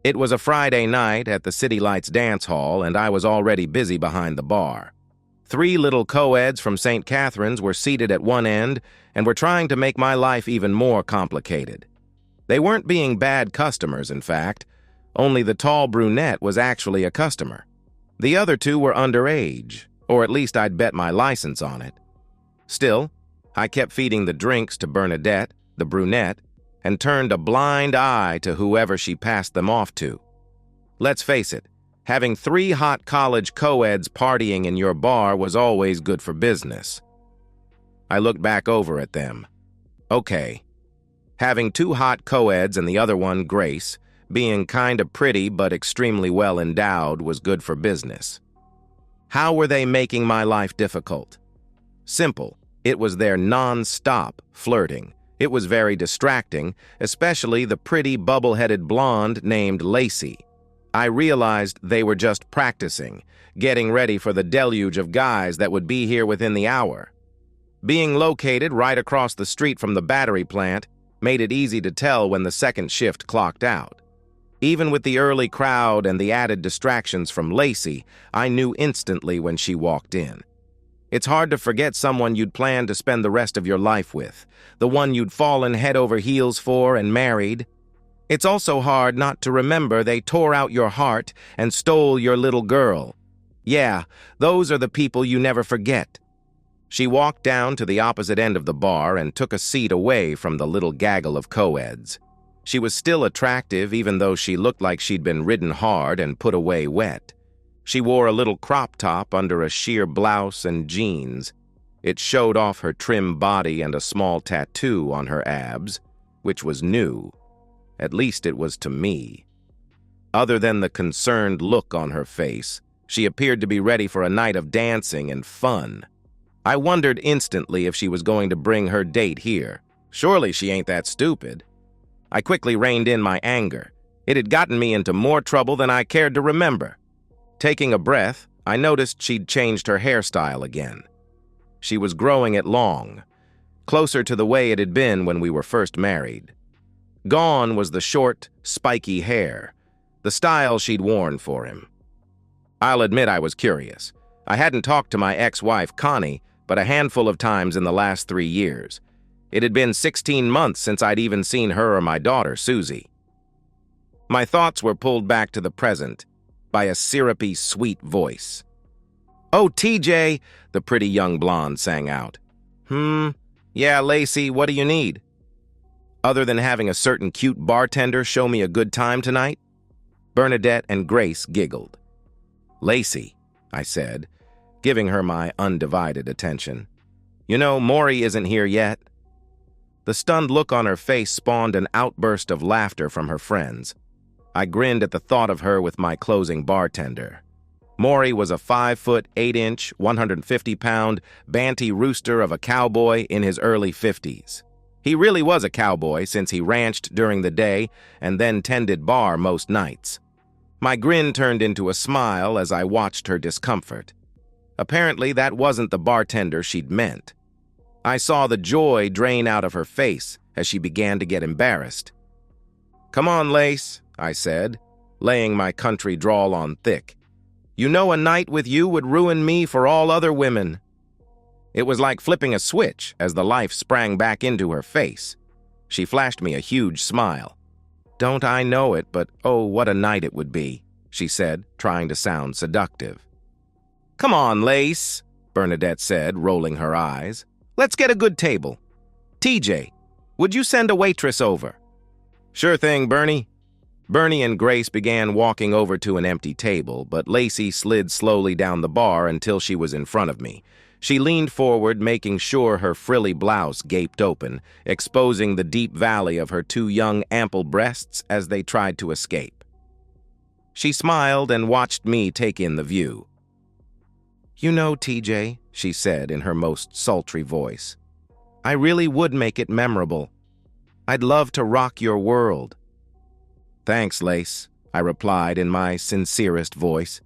It was a Friday night at the City Lights dance hall, and I was already busy behind the bar. 3 little co-eds from St. Catherine's were seated at one end and were trying to make my life even more complicated. They weren't being bad customers, in fact. Only the tall brunette was actually a customer. The other 2 were underage, or at least I'd bet my license on it. Still, I kept feeding the drinks to Bernadette, the brunette, and turned a blind eye to whoever she passed them off to. Let's face it, having 3 hot college co-eds partying in your bar was always good for business. I looked back over at them. Okay, having 2 hot co-eds and the other one, Grace, being kinda pretty but extremely well endowed was good for business. How were they making my life difficult? Simple. It was their non-stop flirting. It was very distracting, especially the pretty bubble-headed blonde named Lacey. I realized they were just practicing, getting ready for the deluge of guys that would be here within the hour. Being located right across the street from the battery plant made it easy to tell when the second shift clocked out. Even with the early crowd and the added distractions from Lacey, I knew instantly when she walked in. It's hard to forget someone you'd planned to spend the rest of your life with, the one you'd fallen head over heels for and married. It's also hard not to remember they tore out your heart and stole your little girl. Yeah, those are the people you never forget. She walked down to the opposite end of the bar and took a seat away from the little gaggle of co-eds. She was still attractive even though she looked like she'd been ridden hard and put away wet. She wore a little crop top under a sheer blouse and jeans. It showed off her trim body and a small tattoo on her abs, which was new. At least it was to me. Other than the concerned look on her face, she appeared to be ready for a night of dancing and fun. I wondered instantly if she was going to bring her date here. Surely she ain't that stupid. I quickly reined in my anger. It had gotten me into more trouble than I cared to remember. Taking a breath, I noticed she'd changed her hairstyle again. She was growing it long, closer to the way it had been when we were first married. Gone was the short, spiky hair, the style she'd worn for him. I'll admit I was curious. I hadn't talked to my ex-wife, Connie, but a handful of times in the last 3 years. It had been 16 months since I'd even seen her or my daughter, Susie. My thoughts were pulled back to the present by a syrupy, sweet voice. "Oh, TJ," the pretty young blonde sang out. Yeah, Lacey, what do you need?" Other than having a certain cute bartender show me a good time tonight? Bernadette and Grace giggled. "Lacey," I said, giving her my undivided attention. "You know, Maury isn't here yet." The stunned look on her face spawned an outburst of laughter from her friends. I grinned at the thought of her with my closing bartender. Maury was a 5'8", 150-pound, banty rooster of a cowboy in his early 50s. He really was a cowboy since he ranched during the day and then tended bar most nights. My grin turned into a smile as I watched her discomfort. Apparently, that wasn't the bartender she'd meant. I saw the joy drain out of her face as she began to get embarrassed. "Come on, Lace," I said, laying my country drawl on thick. "You know a night with you would ruin me for all other women." It was like flipping a switch as the life sprang back into her face. She flashed me a huge smile. "Don't I know it, but oh, what a night it would be," she said, trying to sound seductive. "Come on, Lace," Bernadette said, rolling her eyes. "Let's get a good table. TJ, would you send a waitress over?" "Sure thing, Bernie." Bernie and Grace began walking over to an empty table, but Lacey slid slowly down the bar until she was in front of me. She leaned forward, making sure her frilly blouse gaped open, exposing the deep valley of her 2 young, ample breasts as they tried to escape. She smiled and watched me take in the view. "You know, TJ," she said in her most sultry voice, "I really would make it memorable. I'd love to rock your world." "Thanks, Lace," I replied in my sincerest voice.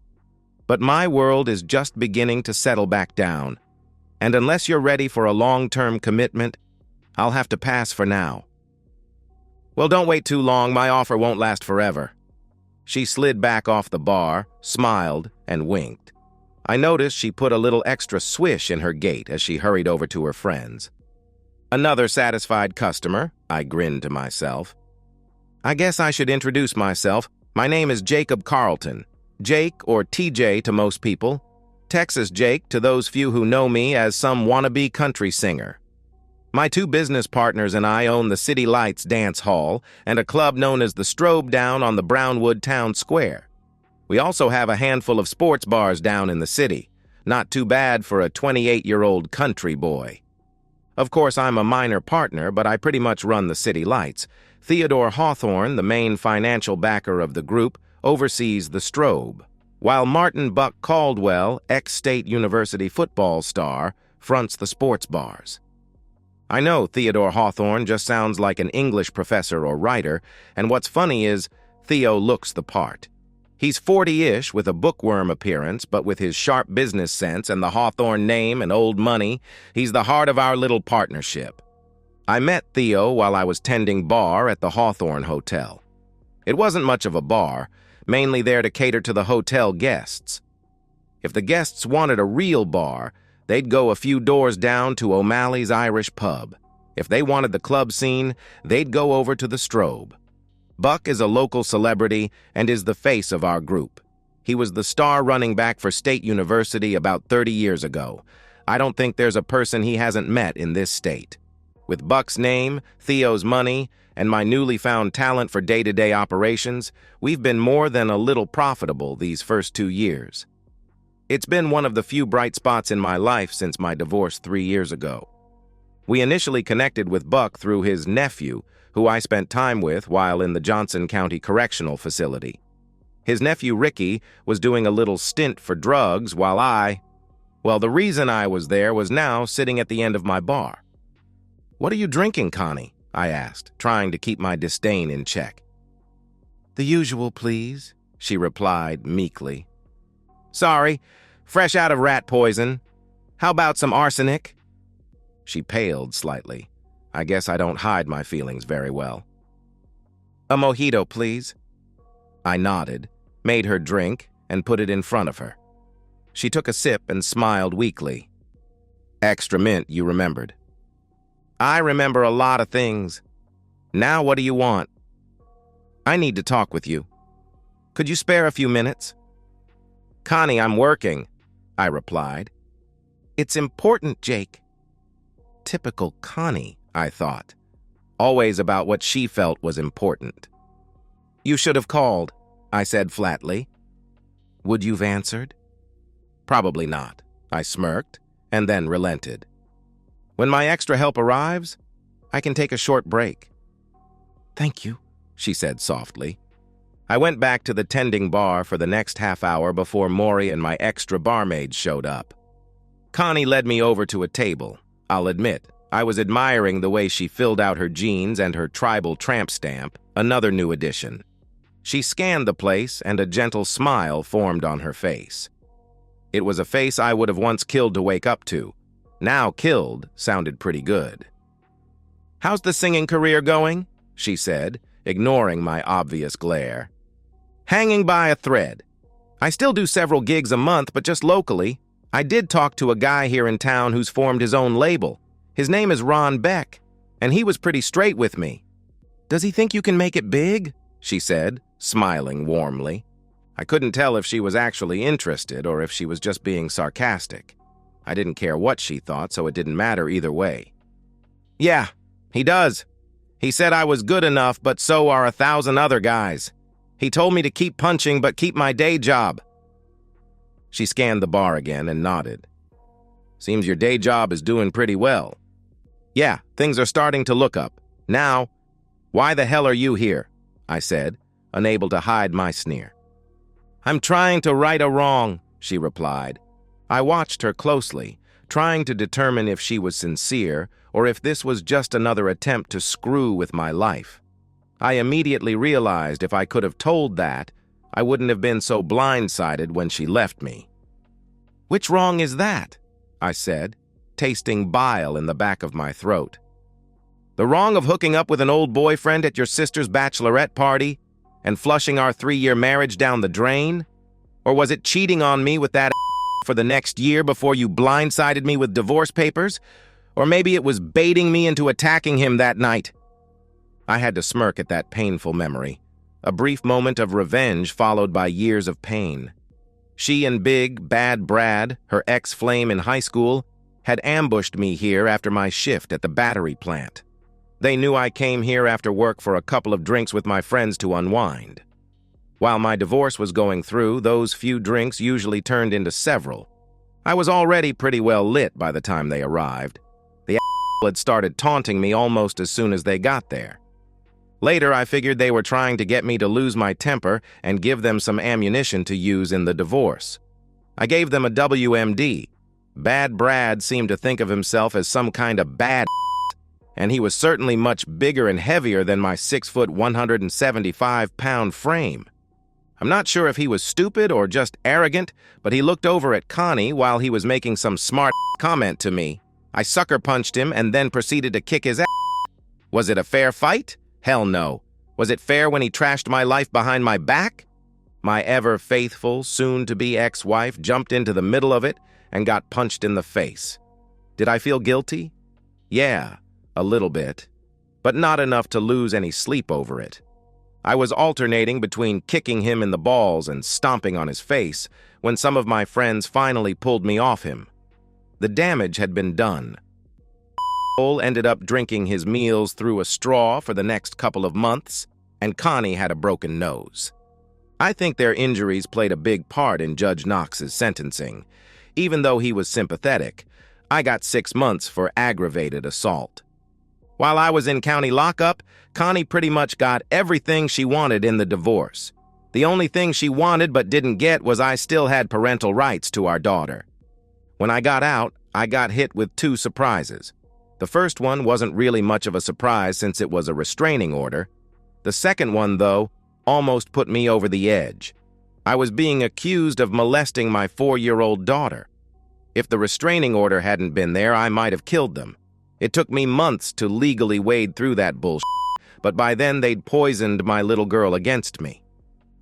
"But my world is just beginning to settle back down, and unless you're ready for a long-term commitment, I'll have to pass for now." "Well, don't wait too long. My offer won't last forever." She slid back off the bar, smiled, and winked. I noticed she put a little extra swish in her gait as she hurried over to her friends. Another satisfied customer, I grinned to myself. I guess I should introduce myself. My name is Jacob Carlton. Jake, or TJ to most people. Texas Jake to those few who know me as some wannabe country singer. My two business partners and I own the City Lights Dance Hall and a club known as the Strobe down on the Brownwood Town Square. We also have a handful of sports bars down in the city. Not too bad for a 28-year-old country boy. Of course, I'm a minor partner, but I pretty much run the City Lights. Theodore Hawthorne, the main financial backer of the group, oversees the Strobe, while Martin Buck Caldwell, ex-State University football star, fronts the sports bars. I know Theodore Hawthorne just sounds like an English professor or writer, and what's funny is Theo looks the part. He's 40-ish with a bookworm appearance, but with his sharp business sense and the Hawthorne name and old money, he's the heart of our little partnership. I met Theo while I was tending bar at the Hawthorne Hotel. It wasn't much of a bar, mainly there to cater to the hotel guests. If the guests wanted a real bar, they'd go a few doors down to O'Malley's Irish Pub. If they wanted the club scene, they'd go over to the Strobe. Buck is a local celebrity and is the face of our group. He was the star running back for State University about 30 years ago. I don't think there's a person he hasn't met in this state. With Buck's name, Theo's money, and my newly found talent for day-to-day operations, we've been more than a little profitable these first 2 years. It's been one of the few bright spots in my life since my divorce 3 years ago. We initially connected with Buck through his nephew, who I spent time with while in the Johnson County Correctional Facility. His nephew Ricky was doing a little stint for drugs while the reason I was there was now sitting at the end of my bar. "What are you drinking, Connie?" I asked, trying to keep my disdain in check. "The usual, please," she replied meekly. "Sorry, fresh out of rat poison. How about some arsenic?" She paled slightly. I guess I don't hide my feelings very well. "A mojito, please." I nodded, made her drink, and put it in front of her. She took a sip and smiled weakly. "Extra mint, you remembered." "I remember a lot of things. Now what do you want?" "I need to talk with you. Could you spare a few minutes?" "Connie, I'm working," I replied. "It's important, Jake." Typical Connie, I thought. Always about what she felt was important. "You should have called," I said flatly. "Would you've answered?" "Probably not," I smirked, and then relented. "When my extra help arrives, I can take a short break." "Thank you," she said softly. I went back to the tending bar for the next half hour before Maury and my extra barmaids showed up. Connie led me over to a table. I'll admit, I was admiring the way she filled out her jeans and her tribal tramp stamp, another new addition. She scanned the place, and a gentle smile formed on her face. It was a face I would have once killed to wake up to. Now killed sounded pretty good. "How's the singing career going?" she said, ignoring my obvious glare. "Hanging by a thread. I still do several gigs a month, but just locally. I did talk to a guy here in town who's formed his own label. His name is Ron Beck, and he was pretty straight with me." "Does he think you can make it big?" she said, smiling warmly. I couldn't tell if she was actually interested or if she was just being sarcastic. I didn't care what she thought, so it didn't matter either way. "Yeah, he does. He said I was good enough, but so are 1,000 other guys. He told me to keep punching but keep my day job." She scanned the bar again and nodded. "Seems your day job is doing pretty well." "Yeah, things are starting to look up. Now, why the hell are you here?" I said, unable to hide my sneer. "I'm trying to right a wrong," she replied. I watched her closely, trying to determine if she was sincere or if this was just another attempt to screw with my life. I immediately realized if I could have told that, I wouldn't have been so blindsided when she left me. "Which wrong is that?" I said, tasting bile in the back of my throat. "The wrong of hooking up with an old boyfriend at your sister's bachelorette party and flushing our 3-year marriage down the drain? Or was it cheating on me with that for the next year before you blindsided me with divorce papers? Or maybe it was baiting me into attacking him that night. I had to smirk at that painful memory. A brief moment of revenge followed by years of pain. She and Big Bad Brad, her ex-flame in high school, had ambushed me here after my shift at the battery plant. They knew I came here after work for a couple of drinks with my friends to unwind. While my divorce was going through, those few drinks usually turned into several. I was already pretty well lit by the time they arrived. The had started taunting me almost as soon as they got there. Later, I figured they were trying to get me to lose my temper and give them some ammunition to use in the divorce. I gave them a WMD. Bad Brad seemed to think of himself as some kind of bad and he was certainly much bigger and heavier than my 6-foot, 175-pound frame. I'm not sure if he was stupid or just arrogant, but he looked over at Connie while he was making some smart comment to me. I sucker punched him and then proceeded to kick his ass. Was it a fair fight? Hell no. Was it fair when he trashed my life behind my back? My ever-faithful, soon-to-be ex-wife jumped into the middle of it and got punched in the face. Did I feel guilty? Yeah, a little bit, but not enough to lose any sleep over it. I was alternating between kicking him in the balls and stomping on his face when some of my friends finally pulled me off him. The damage had been done. Ended up drinking his meals through a straw for the next couple of months, and Connie had a broken nose. I think their injuries played a big part in Judge Knox's sentencing. Even though he was sympathetic, I got 6 months for aggravated assault. While I was in county lockup, Connie pretty much got everything she wanted in the divorce. The only thing she wanted but didn't get was I still had parental rights to our daughter. When I got out, I got hit with 2 surprises. The first one wasn't really much of a surprise since it was a restraining order. The second one, though, almost put me over the edge. I was being accused of molesting my 4-year-old daughter. If the restraining order hadn't been there, I might have killed them. It took me months to legally wade through that bullshit, but by then they'd poisoned my little girl against me.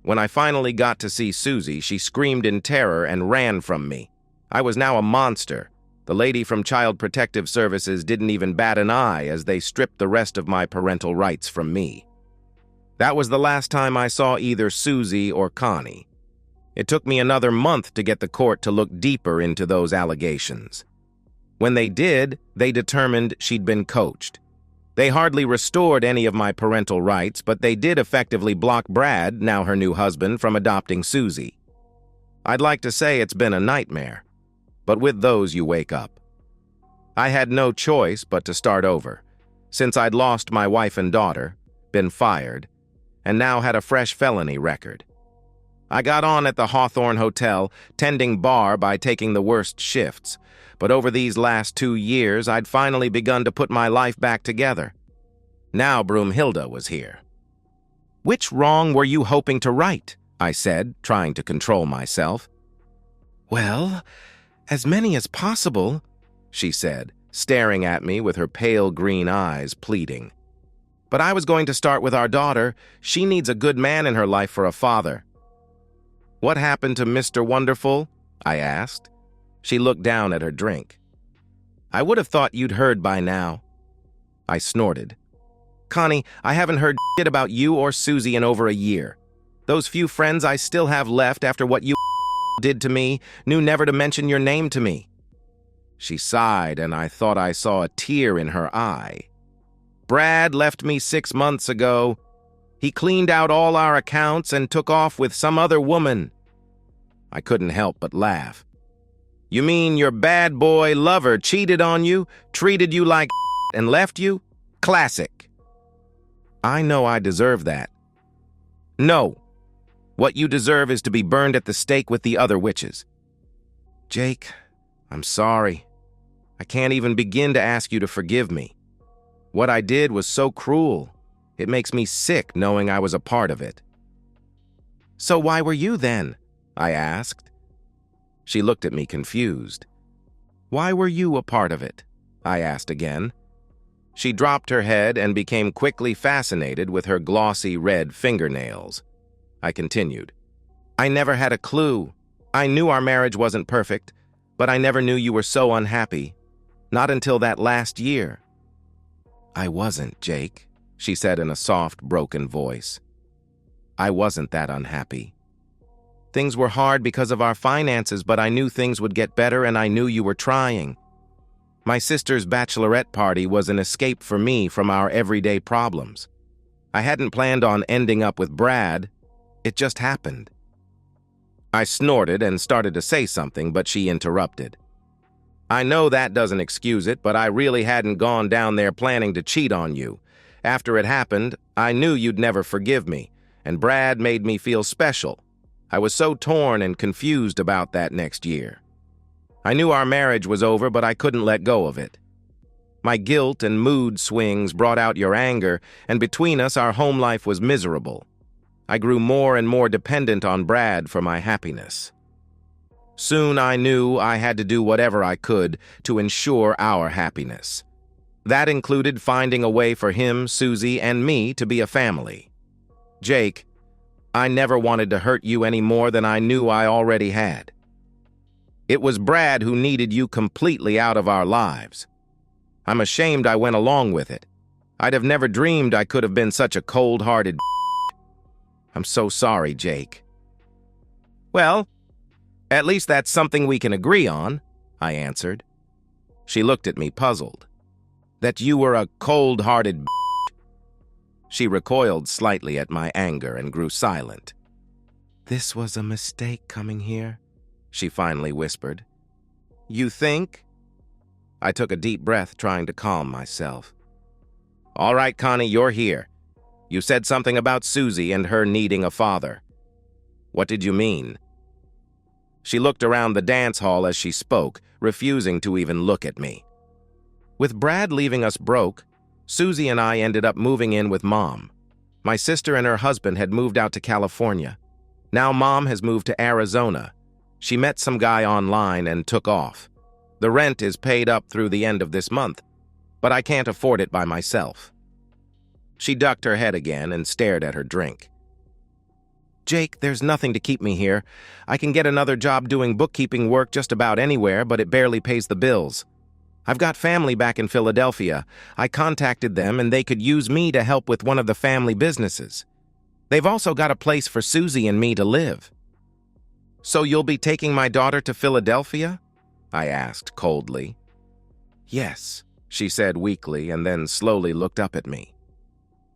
When I finally got to see Susie, she screamed in terror and ran from me. I was now a monster. The lady from Child Protective Services didn't even bat an eye as they stripped the rest of my parental rights from me. That was the last time I saw either Susie or Connie. It took me another month to get the court to look deeper into those allegations. When they did, they determined she'd been coached. They hardly restored any of my parental rights, but they did effectively block Brad, now her new husband, from adopting Susie. I'd like to say it's been a nightmare, but with those you wake up. I had no choice but to start over, since I'd lost my wife and daughter, been fired, and now had a fresh felony record. I got on at the Hawthorne Hotel, tending bar by taking the worst shifts, but over these last 2 years, I'd finally begun to put my life back together. Now Broomhilda was here. "Which wrong were you hoping to right?" I said, trying to control myself. "Well, as many as possible," she said, staring at me with her pale green eyes, pleading. "But I was going to start with our daughter. She needs a good man in her life for a father." "What happened to Mr. Wonderful?" I asked. She looked down at her drink. "I would have thought you'd heard by now." I snorted. "Connie, I haven't heard shit about you or Susie in over a year. Those few friends I still have left after what you did to me knew never to mention your name to me." She sighed, and I thought I saw a tear in her eye. "Brad left me 6 months ago. He cleaned out all our accounts and took off with some other woman." I couldn't help but laugh. "You mean your bad boy lover cheated on you, treated you like and left you? Classic." "I know I deserve that." "No. What you deserve is to be burned at the stake with the other witches." "Jake, I'm sorry. I can't even begin to ask you to forgive me. What I did was so cruel. It makes me sick knowing I was a part of it." "So why were you then?" I asked. She looked at me confused. "Why were you a part of it?" I asked again. She dropped her head and became quickly fascinated with her glossy red fingernails. I continued. I never had a clue. I knew our marriage wasn't perfect, but I never knew you were so unhappy. Not until that last year. I wasn't, Jake, she said in a soft, broken voice. I wasn't that unhappy. Things were hard because of our finances, but I knew things would get better and I knew you were trying. My sister's bachelorette party was an escape for me from our everyday problems. I hadn't planned on ending up with Brad. It just happened. I snorted and started to say something, but she interrupted. I know that doesn't excuse it, but I really hadn't gone down there planning to cheat on you. After it happened, I knew you'd never forgive me, and Brad made me feel special. I was so torn and confused about that next year. I knew our marriage was over, but I couldn't let go of it. My guilt and mood swings brought out your anger, and between us, our home life was miserable. I grew more and more dependent on Brad for my happiness. Soon I knew I had to do whatever I could to ensure our happiness. That included finding a way for him, Susie, and me to be a family. Jake, I never wanted to hurt you any more than I knew I already had. It was Brad who needed you completely out of our lives. I'm ashamed I went along with it. I'd have never dreamed I could have been such a cold-hearted I'm so sorry, Jake. Well, at least that's something we can agree on, I answered. She looked at me puzzled. That you were a cold-hearted She recoiled slightly at my anger and grew silent. This was a mistake coming here, she finally whispered. You think? I took a deep breath, trying to calm myself. All right, Connie, you're here. You said something about Susie and her needing a father. What did you mean? She looked around the dance hall as she spoke, refusing to even look at me. With Brad leaving us broke, Susie and I ended up moving in with Mom. My sister and her husband had moved out to California. Now Mom has moved to Arizona. She met some guy online and took off. The rent is paid up through the end of this month, but I can't afford it by myself. She ducked her head again and stared at her drink. Jake, there's nothing to keep me here. I can get another job doing bookkeeping work just about anywhere, but it barely pays the bills. I've got family back in Philadelphia. I contacted them and they could use me to help with one of the family businesses. They've also got a place for Susie and me to live. So you'll be taking my daughter to Philadelphia? I asked coldly. Yes, she said weakly and then slowly looked up at me.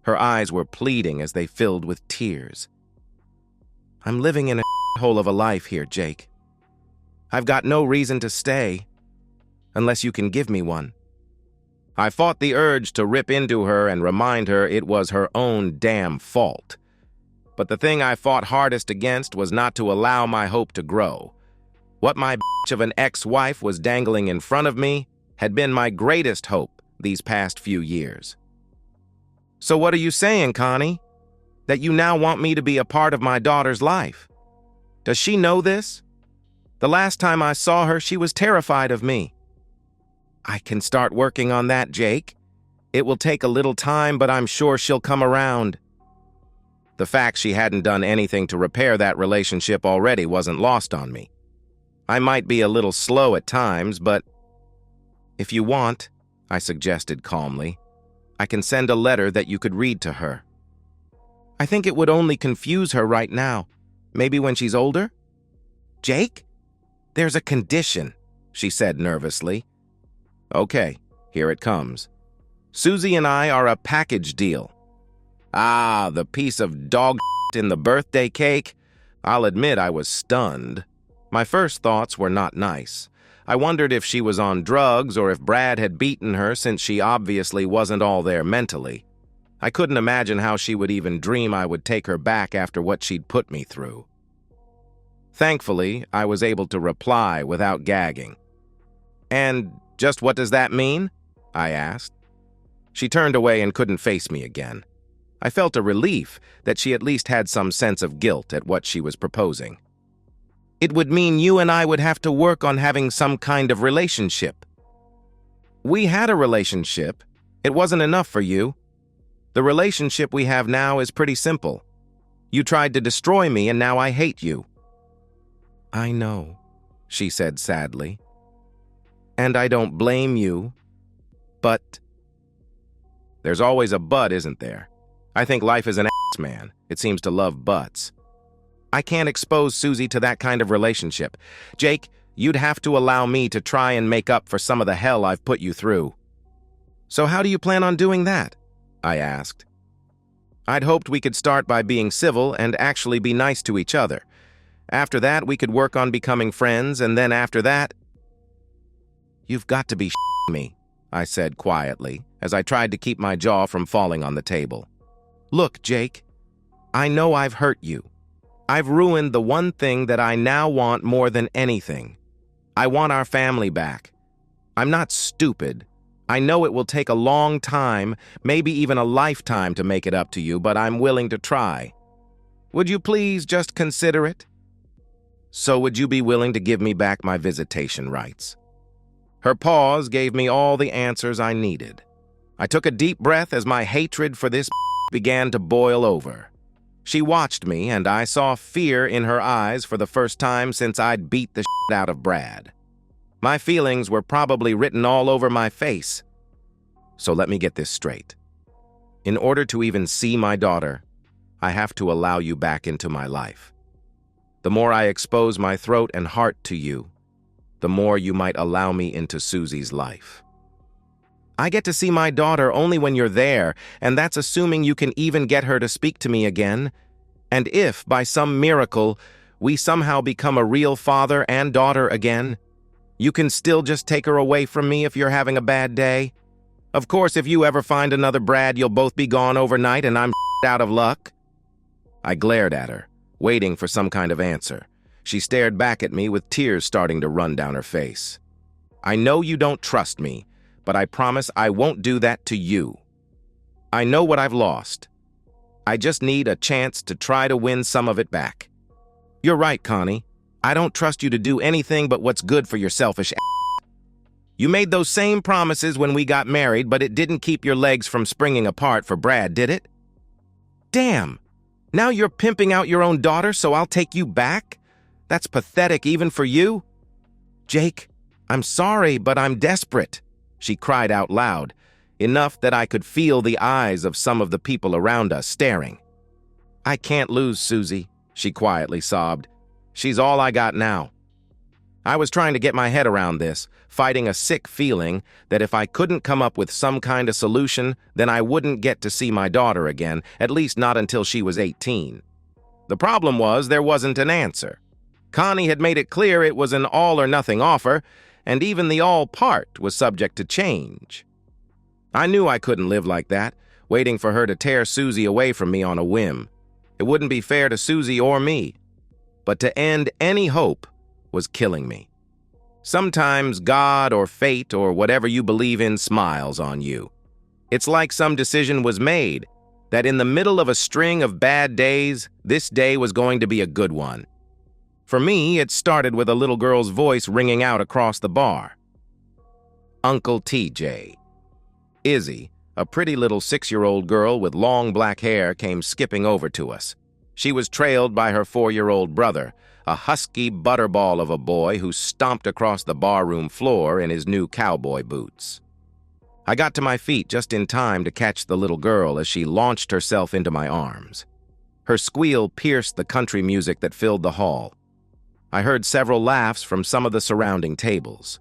Her eyes were pleading as they filled with tears. I'm living in a hole of a life here, Jake. I've got no reason to stay, unless you can give me one. I fought the urge to rip into her and remind her it was her own damn fault. But the thing I fought hardest against was not to allow my hope to grow. What my bitch of an ex-wife was dangling in front of me had been my greatest hope these past few years. So what are you saying, Connie? That you now want me to be a part of my daughter's life? Does she know this? The last time I saw her, she was terrified of me. I can start working on that, Jake. It will take a little time, but I'm sure she'll come around. The fact she hadn't done anything to repair that relationship already wasn't lost on me. I might be a little slow at times, but if you want, I suggested calmly, I can send a letter that you could read to her. I think it would only confuse her right now. Maybe when she's older? Jake? There's a condition, she said nervously. Okay, here it comes. Susie and I are a package deal. Ah, the piece of dog in the birthday cake? I'll admit I was stunned. My first thoughts were not nice. I wondered if she was on drugs or if Brad had beaten her, since she obviously wasn't all there mentally. I couldn't imagine how she would even dream I would take her back after what she'd put me through. Thankfully, I was able to reply without gagging. And just what does that mean? I asked. She turned away and couldn't face me again. I felt a relief that she at least had some sense of guilt at what she was proposing. It would mean you and I would have to work on having some kind of relationship. We had a relationship. It wasn't enough for you. The relationship we have now is pretty simple. You tried to destroy me, and now I hate you." "I know," she said sadly. "And I don't blame you, but—" There's always a but, isn't there? I think life is an ass, man. It seems to love buts. I can't expose Susie to that kind of relationship. Jake, you'd have to allow me to try and make up for some of the hell I've put you through. "So how do you plan on doing that?" I asked. I'd hoped we could start by being civil and actually be nice to each other. After that, we could work on becoming friends, and then after that— "You've got to be shitting me," I said quietly, as I tried to keep my jaw from falling on the table. "Look, Jake, I know I've hurt you. I've ruined the one thing that I now want more than anything. I want our family back. I'm not stupid. I know it will take a long time, maybe even a lifetime to make it up to you, but I'm willing to try. Would you please just consider it? So would you be willing to give me back my visitation rights?" Her pause gave me all the answers I needed. I took a deep breath as my hatred for this began to boil over. She watched me, and I saw fear in her eyes for the first time since I'd beat the out of Brad. My feelings were probably written all over my face. So let me get this straight. In order to even see my daughter, I have to allow you back into my life. The more I expose my throat and heart to you, the more you might allow me into Susie's life. I get to see my daughter only when you're there, and that's assuming you can even get her to speak to me again. And if, by some miracle, we somehow become a real father and daughter again, you can still just take her away from me if you're having a bad day. Of course, if you ever find another Brad, you'll both be gone overnight and I'm out of luck." I glared at her, waiting for some kind of answer. She stared back at me with tears starting to run down her face. "I know you don't trust me, but I promise I won't do that to you. I know what I've lost. I just need a chance to try to win some of it back. You're right, Connie. I don't trust you to do anything but what's good for your selfish ass. You made those same promises when we got married, but it didn't keep your legs from springing apart for Brad, did it? Damn! Now you're pimping out your own daughter, so I'll take you back? That's pathetic even for you. Jake, I'm sorry, but I'm desperate," she cried out loud, enough that I could feel the eyes of some of the people around us staring. "I can't lose Susie," she quietly sobbed. "She's all I got now." I was trying to get my head around this, fighting a sick feeling that if I couldn't come up with some kind of solution, then I wouldn't get to see my daughter again, at least not until she was 18. The problem was there wasn't an answer. Connie had made it clear it was an all-or-nothing offer, and even the all part was subject to change. I knew I couldn't live like that, waiting for her to tear Susie away from me on a whim. It wouldn't be fair to Susie or me. But to end any hope was killing me. Sometimes God or fate or whatever you believe in smiles on you. It's like some decision was made, that in the middle of a string of bad days, this day was going to be a good one. For me, it started with a little girl's voice ringing out across the bar. Uncle TJ. Izzy, a pretty little 6-year-old girl with long black hair, came skipping over to us. She was trailed by her 4-year-old brother, a husky butterball of a boy who stomped across the barroom floor in his new cowboy boots. I got to my feet just in time to catch the little girl as she launched herself into my arms. Her squeal pierced the country music that filled the hall. I heard several laughs from some of the surrounding tables.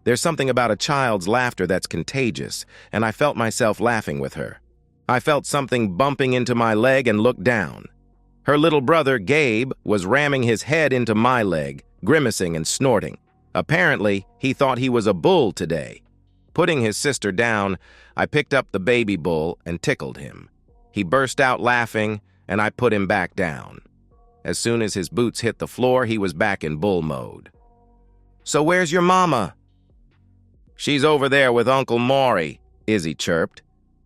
There's something about a child's laughter that's contagious, and I felt myself laughing with her. I felt something bumping into my leg and looked down. Her little brother, Gabe, was ramming his head into my leg, grimacing and snorting. Apparently, he thought he was a bull today. Putting his sister down, I picked up the baby bull and tickled him. He burst out laughing, and I put him back down. As soon as his boots hit the floor, he was back in bull mode. "So where's your mama?" "She's over there with Uncle Maury," Izzy chirped.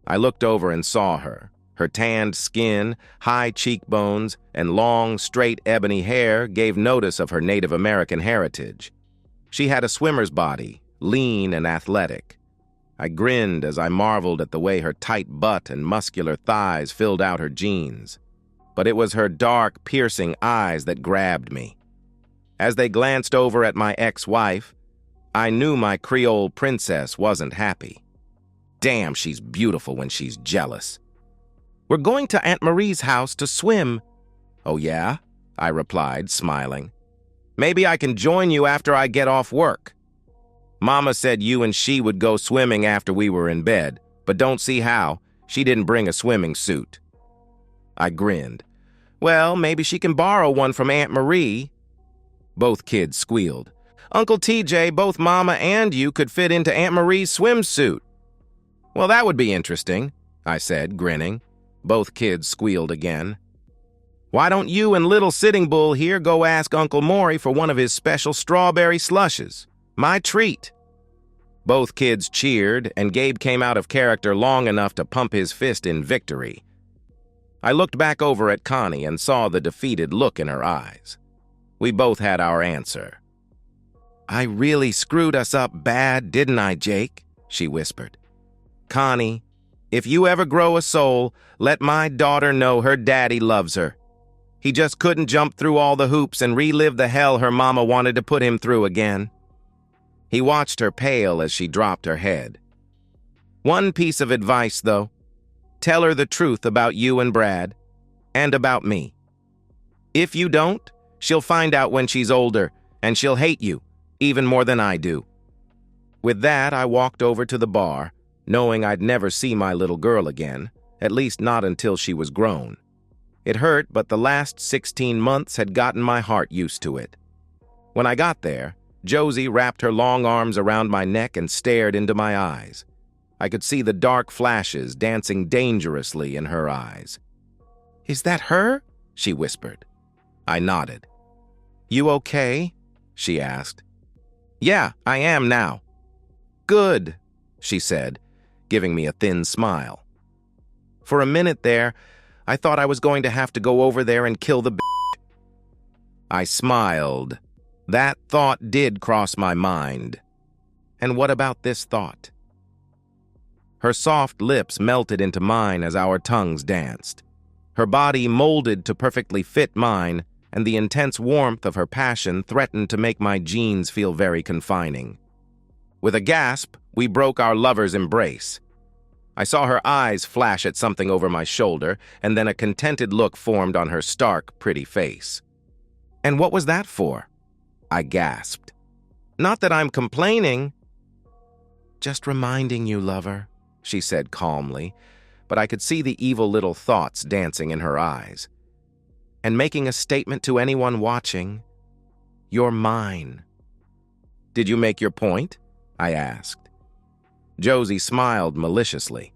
I looked over and saw her. Her tanned skin, high cheekbones, and long, straight ebony hair gave notice of her Native American heritage. She had a swimmer's body, lean and athletic. I grinned as I marveled at the way her tight butt and muscular thighs filled out her jeans. but it was her dark, piercing eyes that grabbed me. As they glanced over at my ex-wife, I knew my Creole princess wasn't happy. Damn, she's beautiful when she's jealous. "We're going to Aunt Marie's house to swim." "Oh yeah?" I replied, smiling. "Maybe I can join you after I get off work. Mama said you and she would go swimming after we were in bed, but don't see how. She didn't bring a swimming suit." I grinned. "Well, maybe she can borrow one from Aunt Marie." Both kids squealed. "Uncle TJ, both Mama and you could fit into Aunt Marie's swimsuit." "Well, that would be interesting," I said, grinning. Both kids squealed again. "Why don't you and little Sitting Bull here go ask Uncle Maury for one of his special strawberry slushes? My treat." Both kids cheered, and Gabe came out of character long enough to pump his fist in victory. I looked back over at Connie and saw the defeated look in her eyes. We both had our answer. "I really screwed us up bad, didn't I, Jake?" she whispered. "Connie, if you ever grow a soul, let my daughter know her daddy loves her. He just couldn't jump through all the hoops and relive the hell her mama wanted to put him through again." He watched her pale as she dropped her head. "One piece of advice, though. Tell her the truth about you and Brad, and about me. If you don't, she'll find out when she's older, and she'll hate you, even more than I do." With that, I walked over to the bar, knowing I'd never see my little girl again, at least not until she was grown. It hurt, but the last 16 months had gotten my heart used to it. When I got there, Josie wrapped her long arms around my neck and stared into my eyes. I could see the dark flashes dancing dangerously in her eyes. "Is that her?" she whispered. I nodded. "You okay?" she asked. "Yeah, I am now." "Good," she said, giving me a thin smile. For a minute there, I thought I was going to have to go over there and kill the bitch. I smiled. That thought did cross my mind. And what about this thought? Her soft lips melted into mine as our tongues danced. Her body molded to perfectly fit mine, and the intense warmth of her passion threatened to make my jeans feel very confining. With a gasp, we broke our lover's embrace. I saw her eyes flash at something over my shoulder, and then a contented look formed on her stark, pretty face. "And what was that for?" I gasped. "Not that I'm complaining." "Just reminding you, lover," she said calmly, but I could see the evil little thoughts dancing in her eyes. "And making a statement to anyone watching. You're mine." "Did you make your point?" I asked. Josie smiled maliciously.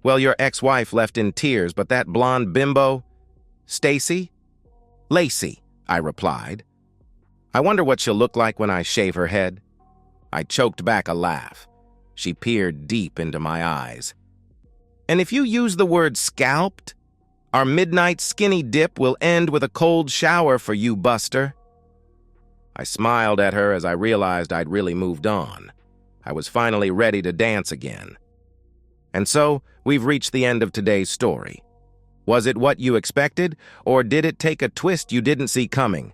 "Well, your ex-wife left in tears, but that blonde bimbo, Stacy?" "Lacey," I replied. "I wonder what she'll look like when I shave her head." I choked back a laugh. She peered deep into my eyes. "And if you use the word scalped, our midnight skinny dip will end with a cold shower for you, Buster." I smiled at her as I realized I'd really moved on. I was finally ready to dance again. And so, we've reached the end of today's story. Was it what you expected, or did it take a twist you didn't see coming?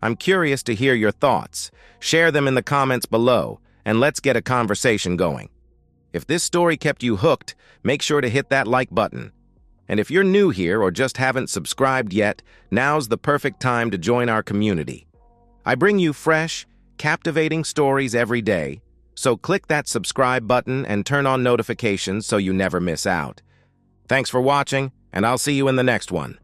I'm curious to hear your thoughts. Share them in the comments below, and let's get a conversation going. If this story kept you hooked, make sure to hit that like button. And if you're new here or just haven't subscribed yet, now's the perfect time to join our community. I bring you fresh, captivating stories every day, so click that subscribe button and turn on notifications so you never miss out. Thanks for watching, and I'll see you in the next one.